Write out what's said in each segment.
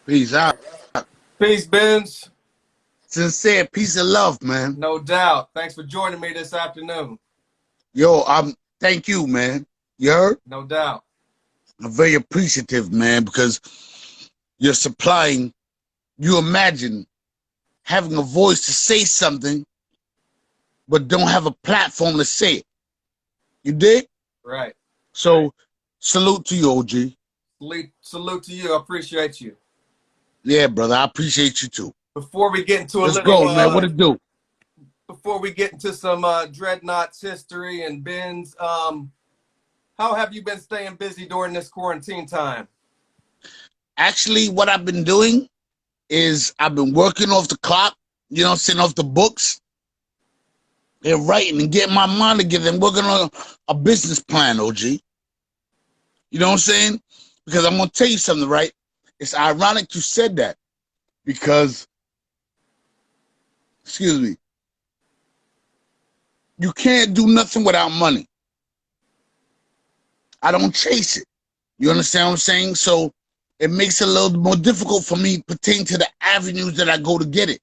Peace out. Peace, Benz. Sincere, peace and love, man. No doubt. Thanks for joining me this afternoon. Yo, thank you, man. You heard? No doubt. I'm very appreciative, man, because you're supplying, you imagine having a voice to say something, but don't have a platform to say it. You dig? Right. So, salute to you, OG. Salute to you. I appreciate you. Yeah, brother, I appreciate you too. Before we get into Let's go, man. What it do? Before we get into some Drednotz history and Benz, how have you been staying busy during this quarantine time? Actually, what I've been doing is I've been working off the clock, sitting off the books and writing and getting my mind together and working on a business plan, OG. You know what I'm saying? Because I'm going to tell you something, right? It's ironic you said that because, excuse me, you can't do nothing without money. I don't chase it. You understand what I'm saying? So it makes it a little more difficult for me pertaining to the avenues that I go to get it.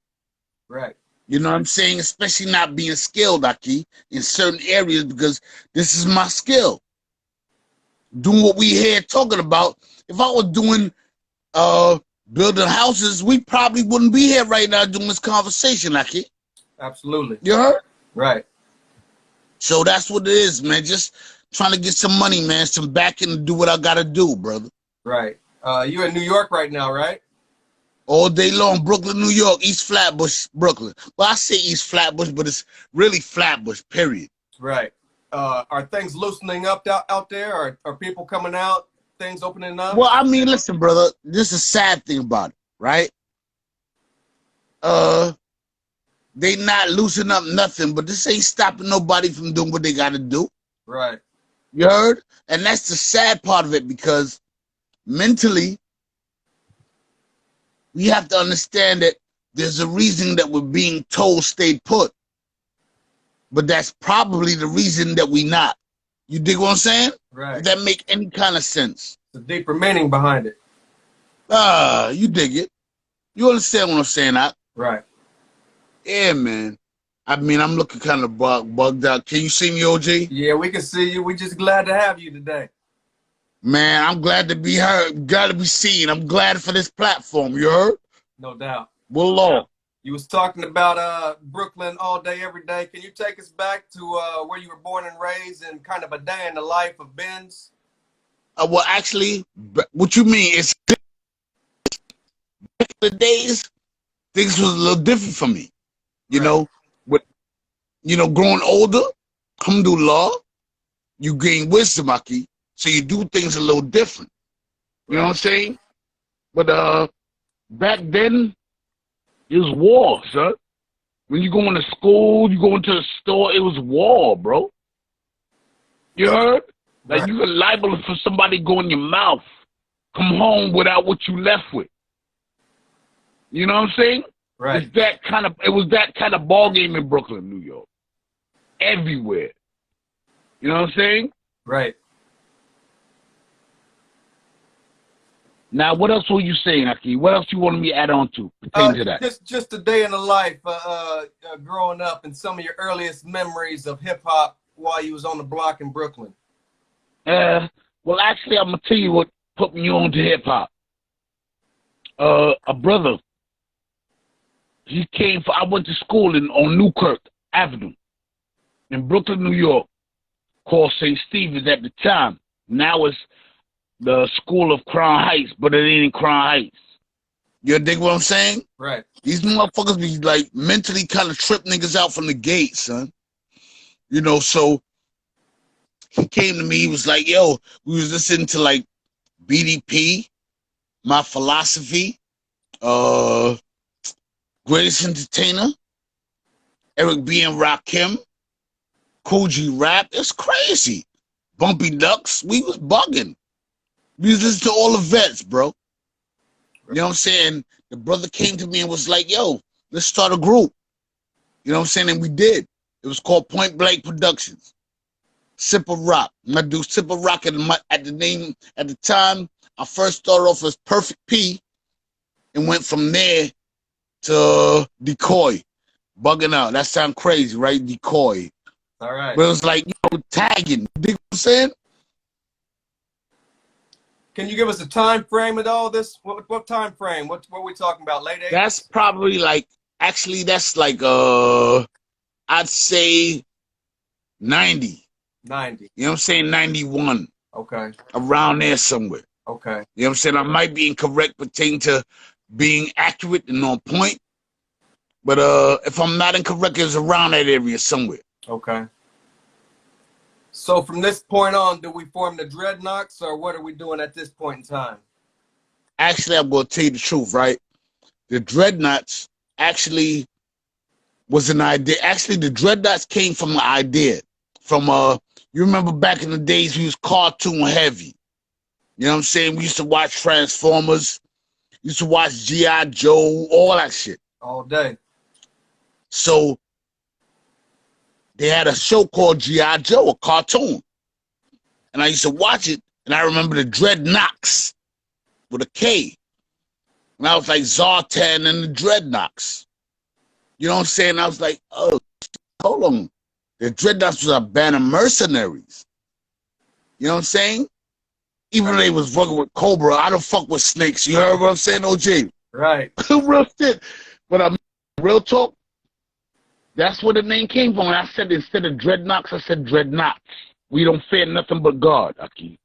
Right. You know what I'm saying? Especially not being skilled, Aki, in certain areas because this is my skill. Doing what we here talking about. If I was doing building houses, we probably wouldn't be here right now doing this conversation, Aki. Absolutely. You heard? Right. So that's what it is, man. Just trying to get some money, man, some backing to do what I gotta do, brother. Right. You're in New York right now, right? All day long, Brooklyn, New York, East Flatbush, Brooklyn. Well, I say East Flatbush, but it's really Flatbush, period. Right. Are things loosening up out there? Are people coming out? Things opening up? Well, I mean, listen, brother, this is a sad thing about it, right? They not loosening up nothing, but this ain't stopping nobody from doing what they gotta do. Right. You heard? And that's the sad part of it because mentally, we have to understand that there's a reason that we're being told stay put. But that's probably the reason that we not. You dig what I'm saying? Right. Does that make any kind of sense? The deeper meaning behind it. You dig it. You understand what I'm saying, Doc? Right. Yeah, man. I mean, I'm looking kind of bugged out. Can you see me, OG? Yeah, we can see you. We're just glad to have you today. Man, I'm glad to be heard, glad to be seen. I'm glad for this platform, you heard? No doubt. Well, Lord. You was talking about Brooklyn all day, every day. Can you take us back to where you were born and raised and kind of a day in the life of Benz? Well, actually, what you mean is back in the days, things was a little different for me. You know, with growing older, alhamdulillah, you gain wisdom, Aki. So you do things a little different. You know what I'm saying? But back then, it was war, son. When you going to school, you going to the store, it was war, bro. You heard? Like you were liable for somebody to go in your mouth, come home without what you left with. You know what I'm saying? Right. It was that kind of ball game in Brooklyn, New York. Everywhere. You know what I'm saying? Right. Now, what else were you saying, Aki? What else you wanted me to add on to pertaining to that? Just a day in the life growing up and some of your earliest memories of hip-hop while you was on the block in Brooklyn. Well, actually, I'm going to tell you what put me on to hip-hop. A brother, I went to school on Newkirk Avenue in Brooklyn, New York, called St. Stephen's at the time. Now it's the School of Crown Heights, but it ain't in Crown Heights. You dig what I'm saying? Right. These motherfuckers be like mentally kind of trip niggas out from the gate, son. You know, so he came to me, he was like, yo, we was listening to like BDP, My Philosophy, Greatest Entertainer, Eric B. and Rakim, Cool G Rap. It's crazy. Bumpy Ducks, we was bugging. We was listening to all the vets, bro. You know what I'm saying? The brother came to me and was like, yo, let's start a group. You know what I'm saying? And we did. It was called Point Blank Productions. Sip of Rock. I do Sip of Rock at the time. I first started off as Perfect P. and went from there to Decoy. Bugging out. That sound crazy, right? Decoy. All right. But it was like, tagging. You dig what I'm saying? Can you give us a time frame with all this? What time frame? What are we talking about? Late 80s? That's probably like, actually, that's like, I'd say 90. 90. You know what I'm saying? 91. Okay. Around there somewhere. Okay. You know what I'm saying? I might be incorrect pertaining to being accurate and on point. But if I'm not incorrect, it's around that area somewhere. Okay. So from this point on, do we form the Drednotz, or what are we doing at this point in time? Actually, I'm going to tell you the truth, right? The Drednotz actually was an idea. Actually, the Drednotz came from an idea. From, you remember back in the days, we was cartoon heavy. You know what I'm saying? We used to watch Transformers. Used to watch G.I. Joe, all that shit. All day. So they had a show called G.I. Joe, a cartoon. And I used to watch it, and I remember the Drednotz with a K. And I was like, Zartan and the Drednotz. You know what I'm saying? I was like, oh, hold on. The Drednotz was a band of mercenaries. You know what I'm saying? Even though they was working with Cobra, I don't fuck with snakes. You heard what I'm saying, OG? Right. Real shit. But I'm real talk. That's where the name came from. And I said, instead of Drednotz, I said Drednotz. We don't fear nothing but God, Aki.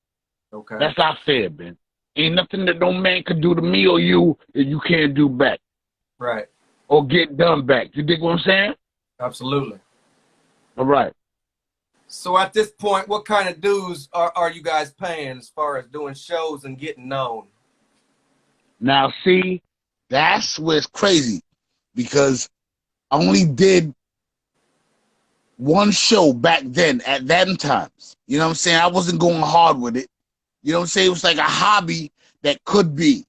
Okay. That's our fear, man. Ain't nothing that no man could do to me or you that you can't do back. Right. Or get done back. You dig what I'm saying? Absolutely. All right. So at this point, what kind of dues are you guys paying as far as doing shows and getting known? Now, see, that's where it's crazy. Because I only did one show back then at them times. You know what I'm saying? I wasn't going hard with it. You know what I'm saying? It was like a hobby that could be.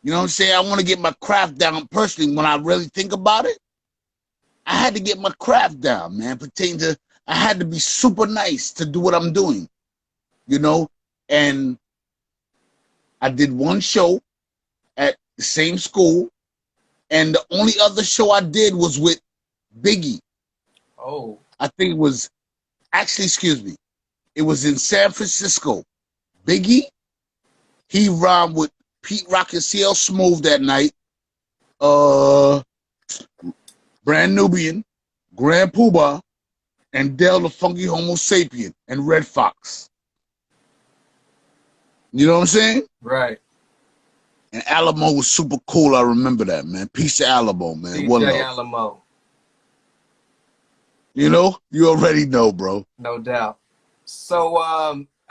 You know what I'm saying? I want to get my craft down personally. When I really think about it, I had to get my craft down, man. Pertaining to, I had to be super nice to do what I'm doing, you know? And I did one show at the same school, and the only other show I did was with Biggie. Oh. I think it was, actually, excuse me, it was in San Francisco. Biggie, he rhymed with Pete Rock and CL Smooth that night. Brand Nubian, Grand Poobah, and Del the Funky Homo Sapien, and Red Fox. You know what I'm saying? Right. And Alamo was super cool. I remember that, man. Peace to Alamo, man. DJ Alamo. You know? You already know, bro. No doubt. So,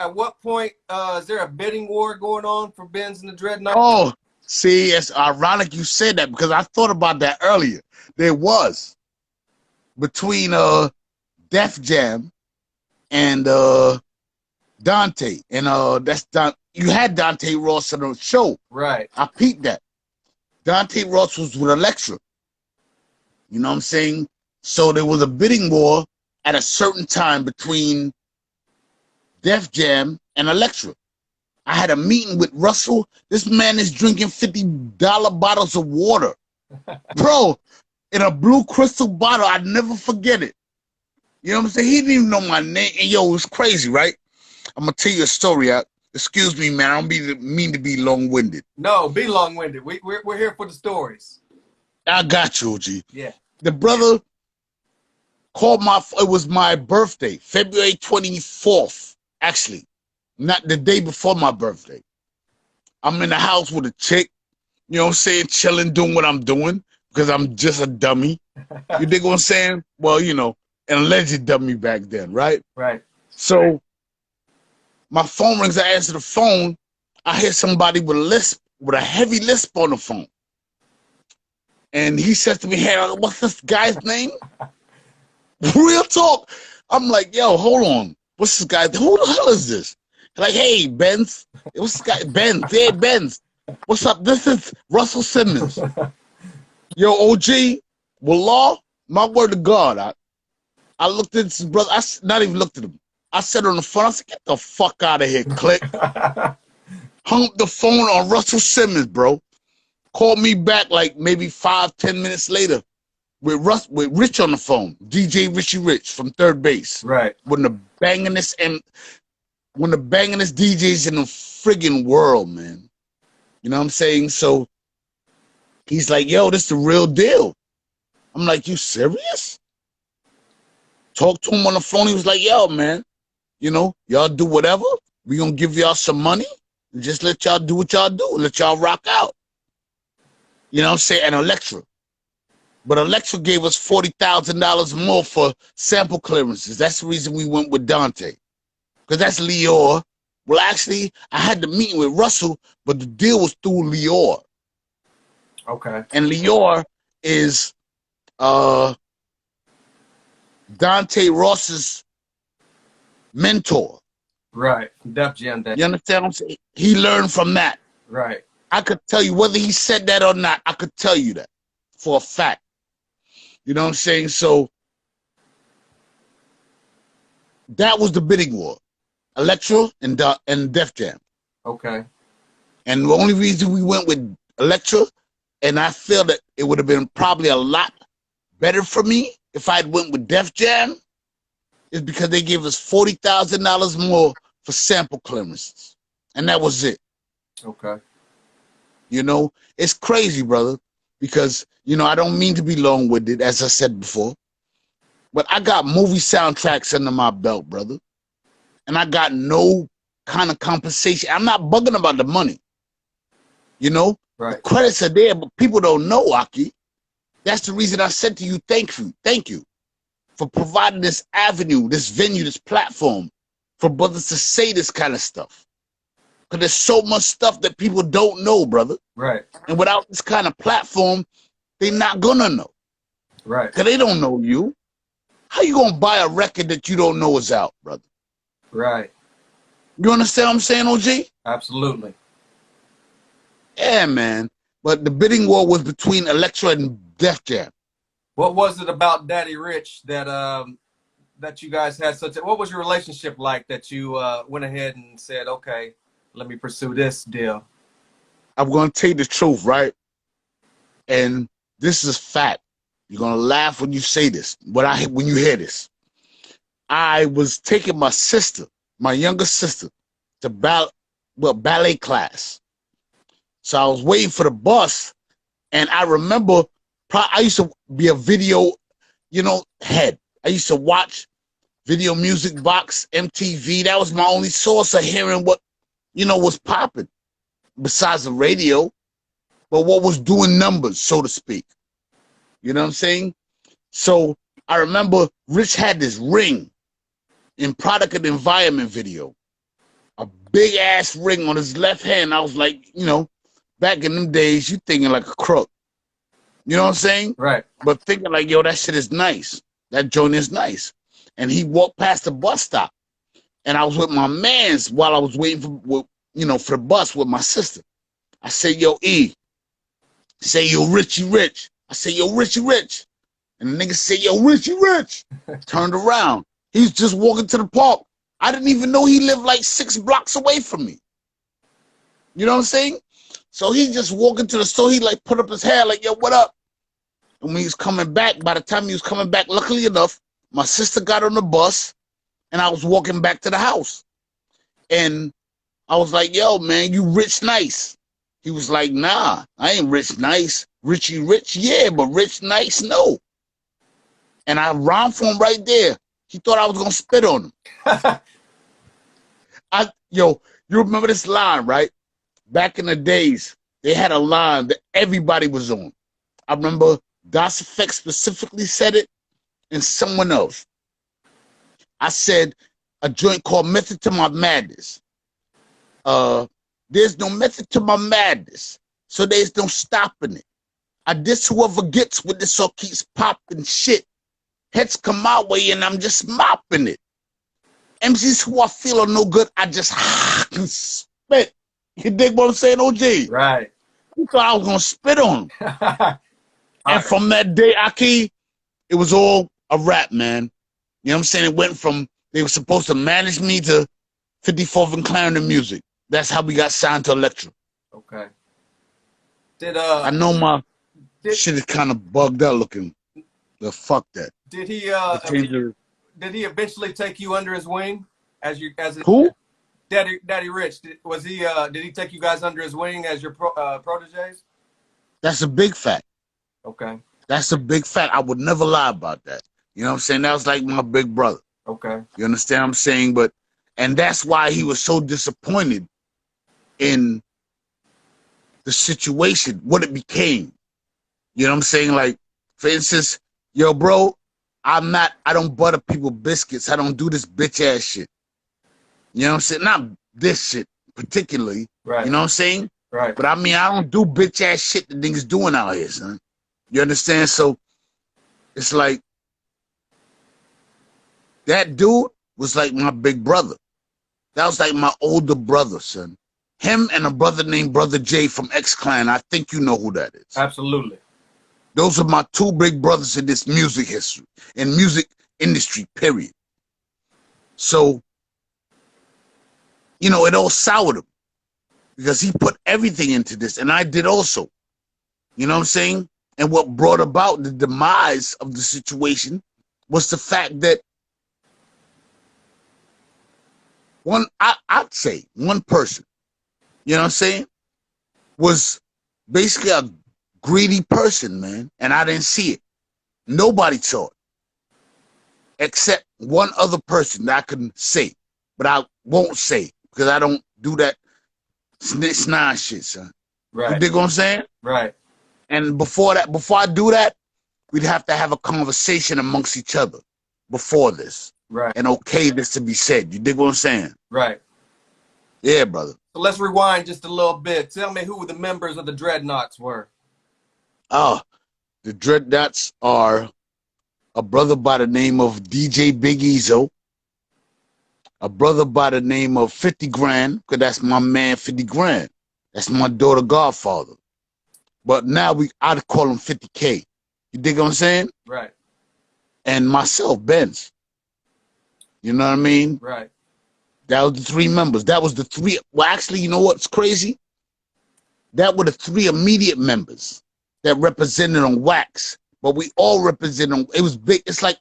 at what point is there a bidding war going on for Benz and the Drednotz? Oh, see, it's ironic you said that because I thought about that earlier. There was between Def Jam and Dante, and that's Don. You had Dante Ross on the show, right? I peeped that. Dante Ross was with Elektra. You know what I'm saying? So there was a bidding war at a certain time between Def Jam and Elektra. I had a meeting with Russell. This man is drinking $50 bottles of water, bro, in a blue crystal bottle. I'd never forget it. You know what I'm saying? He didn't even know my name. And yo, it was crazy, right? I'm gonna tell you a story. Excuse me, man. I don't mean to be long-winded. No, be long-winded. We're here for the stories. I got you, OG. Yeah. The brother called it was my birthday, February 24th, actually. Not the day before my birthday. I'm in the house with a chick, you know what I'm saying, chilling, doing what I'm doing, because I'm just a dummy. You dig what I'm saying? Well, you know, an alleged dummy back then, right? Right. So my phone rings, I answer the phone, I hear somebody with a lisp, with a heavy lisp on the phone. And he says to me, hey, what's this guy's name? Real talk. I'm like, yo, hold on. What's this guy? Who the hell is this? Like, hey, Benz. What's this guy? Benz. Hey, Benz. What's up? This is Russell Simmons. Yo, OG, Wallah, my word to God. I looked at his brother. I not even looked at him. I said on the phone, I said, get the fuck out of here, click. Hung up the phone on Russell Simmons, bro. Called me back like maybe 5-10 minutes later with Rich on the phone, DJ Richie Rich from Third Base. Right. One of the bangingest DJs in the friggin' world, man. You know what I'm saying? So he's like, yo, this is the real deal. I'm like, you serious? Talked to him on the phone. He was like, yo, man, you know, y'all do whatever. We gonna give y'all some money and just let y'all do what y'all do. Let y'all rock out. You know what I'm saying? And Elektra. But Elektra gave us $40,000 more for sample clearances. That's the reason we went with Dante. Because that's Lior. Well, actually, I had the meeting with Russell, but the deal was through Lior. Okay. And Lior is Dante Ross's mentor. Right. Def Jam. You understand what I'm saying? He learned from that. Right. I could tell you, whether he said that or not, I could tell you that for a fact. You know what I'm saying? So that was the bidding war. Elektra and Def Jam. Okay. And the only reason we went with Elektra, and I feel that it would have been probably a lot better for me if I'd went with Def Jam, is because they gave us $40,000 more for sample clearances. And that was it. Okay. You know, it's crazy, brother, because, you know, I don't mean to be long-winded, as I said before, but I got movie soundtracks under my belt, brother. And I got no kind of compensation. I'm not bugging about the money. You know? Right. The credits are there, but people don't know, Aki. That's the reason I said to you, thank you for providing this avenue, this venue, this platform for brothers to say this kind of stuff. Because there's so much stuff that people don't know, brother. Right. And without this kind of platform, they're not gonna know. Right. Because they don't know you. How you gonna buy a record that you don't know is out, brother? Right. You understand what I'm saying, OG? Absolutely. Yeah, man. But the bidding war was between Elektra and Def Jam. What was it about Daddy Rich that that you guys had such a, what was your relationship like that you went ahead and said, okay, let me pursue this deal? I'm gonna tell you the truth, right? And this is fact. You're gonna laugh when you say this, when you hear this. I was taking my sister, my younger sister, to ballet class. So I was waiting for the bus, and I remember I used to be a video, you know, head. I used to watch Video Music Box, MTV. That was my only source of hearing what, you know, was popping, besides the radio, but what was doing numbers, so to speak. You know what I'm saying? So I remember Rich had this ring in Product and Environment video, a big ass ring on his left hand. I was like, you know, back in them days, you thinking like a crook. You know what I'm saying? Right. But thinking like, yo, that shit is nice. That joint is nice. And he walked past the bus stop, and I was with my mans while I was waiting for, you know, for the bus with my sister. I said, yo, E. Say, yo, Richie Rich. I said, yo, Richie Rich. And the nigga said, yo, Richie Rich. Turned around. He's just walking to the park. I didn't even know he lived like 6 blocks away from me. You know what I'm saying? So he just walking to the store. He like put up his hair like, yo, what up? And when he was coming back, by the time he was coming back, luckily enough, my sister got on the bus and I was walking back to the house. And I was like, yo, man, you rich nice. He was like, nah, I ain't rich nice. Richie Rich, yeah, but rich nice, no. And I rhymed for him right there. He thought I was gonna spit on him. Yo, you remember this line, right? Back in the days, they had a line that everybody was on. I remember Das Effect specifically said it, and someone else. I said a joint called Method to My Madness. There's no method to my madness, so there's no stopping it. I diss whoever gets with this or keeps popping shit. Heads come my way and I'm just mopping it. MCs who I feel are no good, I just spit. You dig what I'm saying, OG? Right. He thought I was gonna spit on him. And from that day, Aki, it was all a rap, man. You know what I'm saying? It went from, they were supposed to manage me to 54th and Clarendon Music. That's how we got signed to Elektra. Okay. Did I know my did shit is kind of bugged out looking. But fuck that. did he did he eventually take you under his wing as Who? Daddy Rich? Was he did he take you guys under his wing as your proteges? That's a big fact. Okay. That's a big fact. I would never lie about that. You know what I'm saying? That was like my big brother. Okay. You understand what I'm saying? But and that's why he was so disappointed in the situation, what it became. You know what I'm saying? Like, for instance, yo, bro, I don't butter people biscuits. I don't do this bitch ass shit. You know what I'm saying? Not this shit particularly. Right. You know what I'm saying? Right. But I mean, I don't do bitch ass shit that niggas doing out here, son. You understand? So it's like that dude was like my big brother. That was like my older brother, son. Him and a brother named Brother Jay from X-Clan. I think you know who that is. Absolutely. Those are my two big brothers in this music history, in music industry, period. So, you know, it all soured him because he put everything into this, and I did also. You know what I'm saying? And what brought about the demise of the situation was the fact that I'd say one person, you know what I'm saying, was basically a greedy person, man, and I didn't see it. Nobody saw it, except one other person that I can say, but I won't say because I don't do that snide shit, son. Right. You dig what I'm saying? Right. And before I do that, we'd have to have a conversation amongst each other before this. Right. And okay this to be said. You dig what I'm saying? Right. Yeah, brother. So let's rewind just a little bit. Tell me who the members of the Drednotz were. Oh, the Drednotz are a brother by the name of DJ Big Ezo, a brother by the name of 50 Grand, because that's my man 50 Grand. That's my daughter godfather. But now I'd call him 50K. You dig what I'm saying? Right. And myself, Benz. You know what I mean? Right. That was the three members. That was the three. Well, actually, you know what's crazy? That were the three immediate members that represented on wax. But we all represented on, it was big. It's like,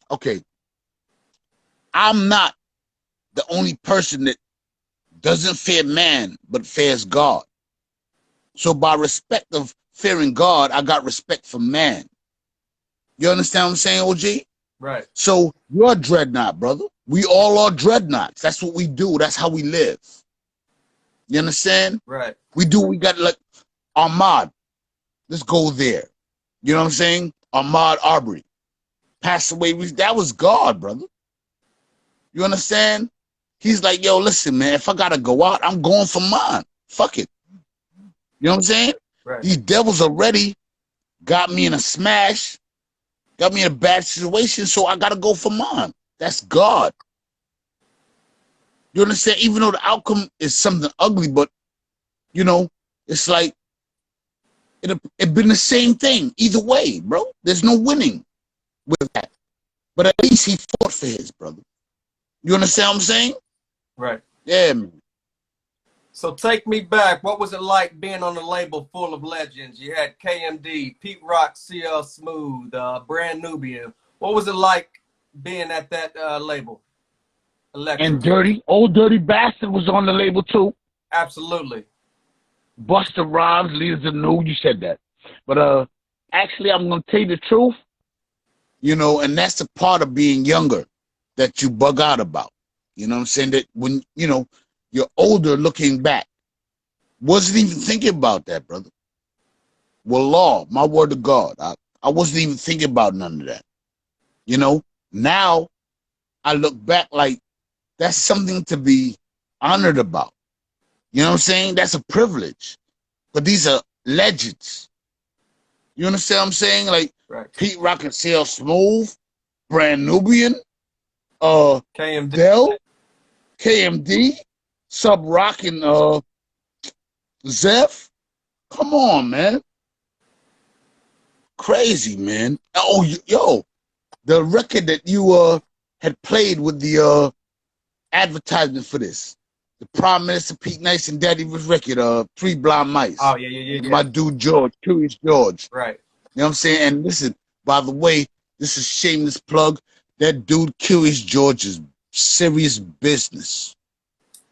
okay, I'm not the only person that doesn't fear man, but fears God. So by respect of fearing God, I got respect for man. You understand what I'm saying, OG? Right. So you're a dreadnought, brother. We all are dreadnoughts. That's what we do. That's how we live. You understand? Right. We got like Ahmad. Let's go there. You know what I'm saying? Ahmad Arbery passed away. That was God, brother. You understand? He's like, yo, listen, man, if I got to go out, I'm going for mine. Fuck it. You know what I'm saying? Right. These devils already got me in a smash, got me in a bad situation, so I got to go for mine. That's God. You understand? Even though the outcome is something ugly, but, you know, it's like, it been the same thing either way, bro. There's no winning with that. But at least he fought for his, brother. You understand what I'm saying? Right. Yeah, man. So take me back. What was it like being on a label full of legends? You had KMD, Pete Rock, CL Smooth, Brand Nubian. What was it like being at that label? Elektra. And Old Dirty Bastard was on the label too. Absolutely. Busta Rhymes, Leaders of New, you said that. But actually, I'm going to tell you the truth. You know, and that's the part of being younger that you bug out about. You know what I'm saying? That when, you know, you're older looking back. Wasn't even thinking about that, brother. Wallah, my word to God. I wasn't even thinking about none of that. You know, now I look back like that's something to be honored about. You know what I'm saying? That's a privilege. But these are legends. You understand what I'm saying? Like right. Pete Rock and CL Smooth, Brand Nubian, KMD. Dell, KMD, Sub Rock and Zeph. Come on, man. Crazy, man. Oh, yo, the record that you had played with the advertisement for this. the Prime Minister Pete Nice and Daddy was record, Three Blind Mice. Oh, yeah. My dude George, Curious George. Right. You know what I'm saying? And listen, by the way, this is shameless plug. That dude Curious George is serious business.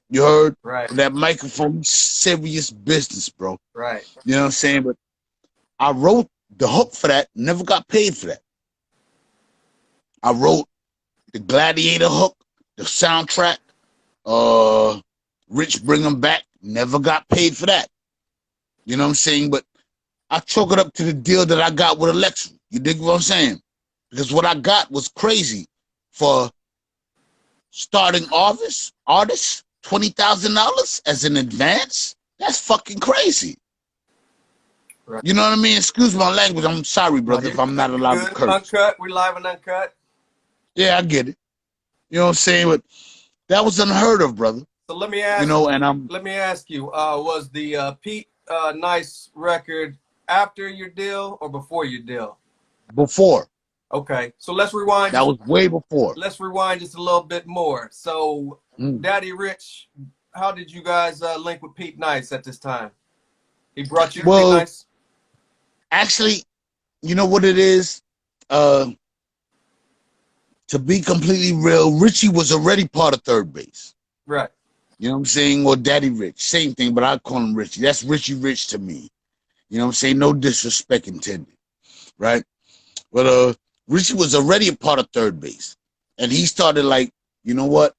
You heard? Right. That microphone, serious business, bro. Right. You know what I'm saying? But I wrote the hook for that, never got paid for that. I wrote the Gladiator hook, the soundtrack, Rich Bring 'Em Back, never got paid for that. You know what I'm saying? But I chalk it up to the deal that I got with Elektra. You dig what I'm saying? Because what I got was crazy. For starting artists, $20,000 as an advance? That's fucking crazy. Right. You know what I mean? Excuse my language. I'm sorry, brother, if I'm not allowed to curse. Uncut. We live and uncut. Yeah, I get it. You know what I'm saying? But that was unheard of, brother. So let me ask you know, and let me ask you, was the Pete Nice record after your deal or before your deal? Before. Okay, so let's rewind. That was way before. Let's rewind just a little bit more. So, Daddy Rich, how did you guys link with Pete Nice at this time? He brought you to Pete Nice? Actually, you know what it is? To be completely real, Richie was already part of Third Base. Right. You know what I'm saying? Or Daddy Rich. Same thing, but I call him Richie. That's Richie Rich to me. You know what I'm saying? No disrespect intended. Right? But Richie was already a part of Third Base. And he started like, you know what?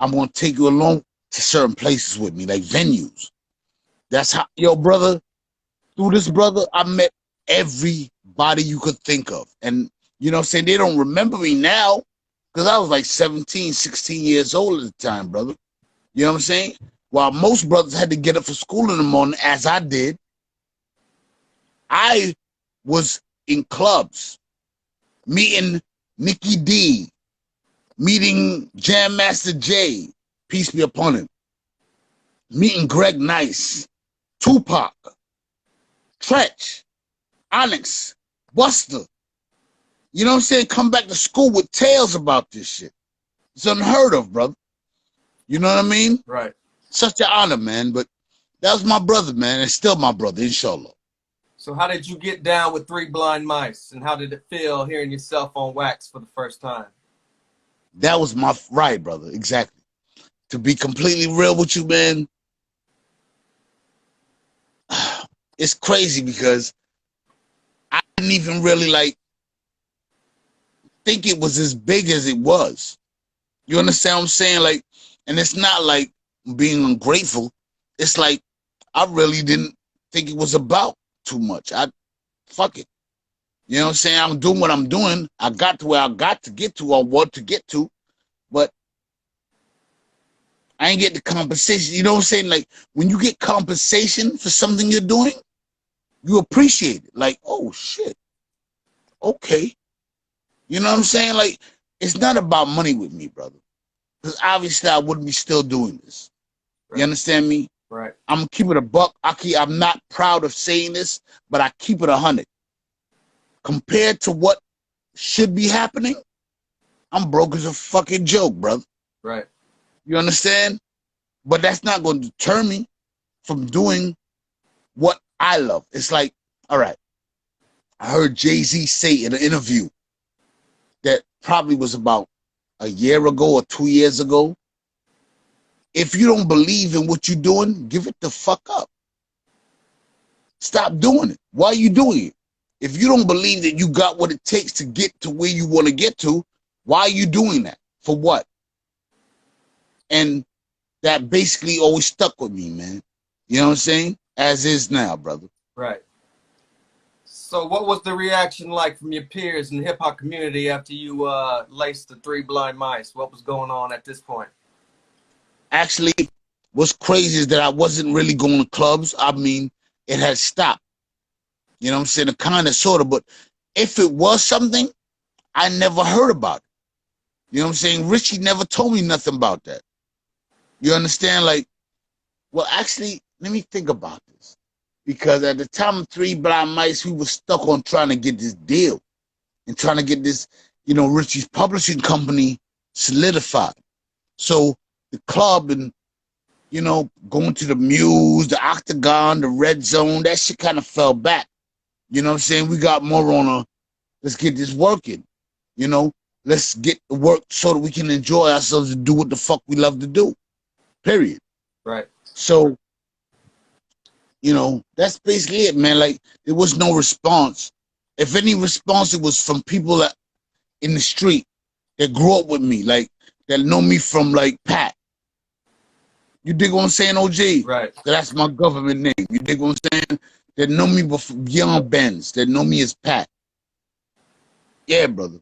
I'm going to take you along to certain places with me, like venues. That's how, yo, brother, through this brother, I met everybody you could think of. And, you know what I'm saying? They don't remember me now because I was like 17, 16 years old at the time, brother. You know what I'm saying? While most brothers had to get up for school in the morning, as I did, I was in clubs, meeting Nicky D, meeting Jam Master Jay, peace be upon him, meeting Greg Nice, Tupac, Tretch, Onyx, Buster. You know what I'm saying? Come back to school with tales about this shit. It's unheard of, brother. You know what I mean? Right. Such an honor, man. But that was my brother, man. And still my brother, inshallah. So how did you get down with Three Blind Mice? And how did it feel hearing yourself on wax for the first time? That was my right, brother. Exactly. To be completely real with you, man, it's crazy because I didn't even really like think it was as big as it was. You understand what I'm saying? Like, and it's not like being ungrateful. It's like I really didn't think it was about too much. Fuck it. You know what I'm saying? I'm doing what I'm doing. I got to where I got to get to or want to get to, but I ain't get the compensation. You know what I'm saying? Like when you get compensation for something you're doing, you appreciate it. Like, oh shit. Okay. You know what I'm saying? Like, it's not about money with me, brother. Because obviously I wouldn't be still doing this. Right. You understand me? Right. I'm gonna keep it a buck. I'm not proud of saying this, but I keep it 100. Compared to what should be happening, I'm broke as a fucking joke, brother. Right. You understand? But that's not going to deter me from doing what I love. It's like, all right, I heard Jay-Z say in an interview that probably was about a year ago or 2 years ago, if you don't believe in what you're doing, give it the fuck up. Stop doing it. Why are you doing it? If you don't believe that you got what it takes to get to where you want to get to, why are you doing that? For what? And that basically always stuck with me, man. You know what I'm saying? As is now, brother. Right. So what was the reaction like from your peers in the hip-hop community after you laced the Three Blind Mice? What was going on at this point? Actually, what's crazy is that I wasn't really going to clubs. I mean, it had stopped. You know what I'm saying? Kind of, sort of. But if it was something, I never heard about it. You know what I'm saying? Richie never told me nothing about that. You understand? Like, well, actually, let me think about this. Because at the time of Three Blind Mice, we were stuck on trying to get this deal and trying to get this, you know, Richie's publishing company solidified. So the club and, you know, going to the Muse, the Octagon, the Red Zone, that shit kind of fell back. You know what I'm saying? We got more on a, let's get this working. You know, let's get the work so that we can enjoy ourselves and do what the fuck we love to do. Period. Right. So, you know, that's basically it, man. Like, there was no response. If any response, it was from people that in the street that grew up with me, like, that know me from, like, Pat. You dig what I'm saying, OG? Right. That's my government name. You dig what I'm saying? That know me beyond Benz. That know me as Pat. Yeah, brother.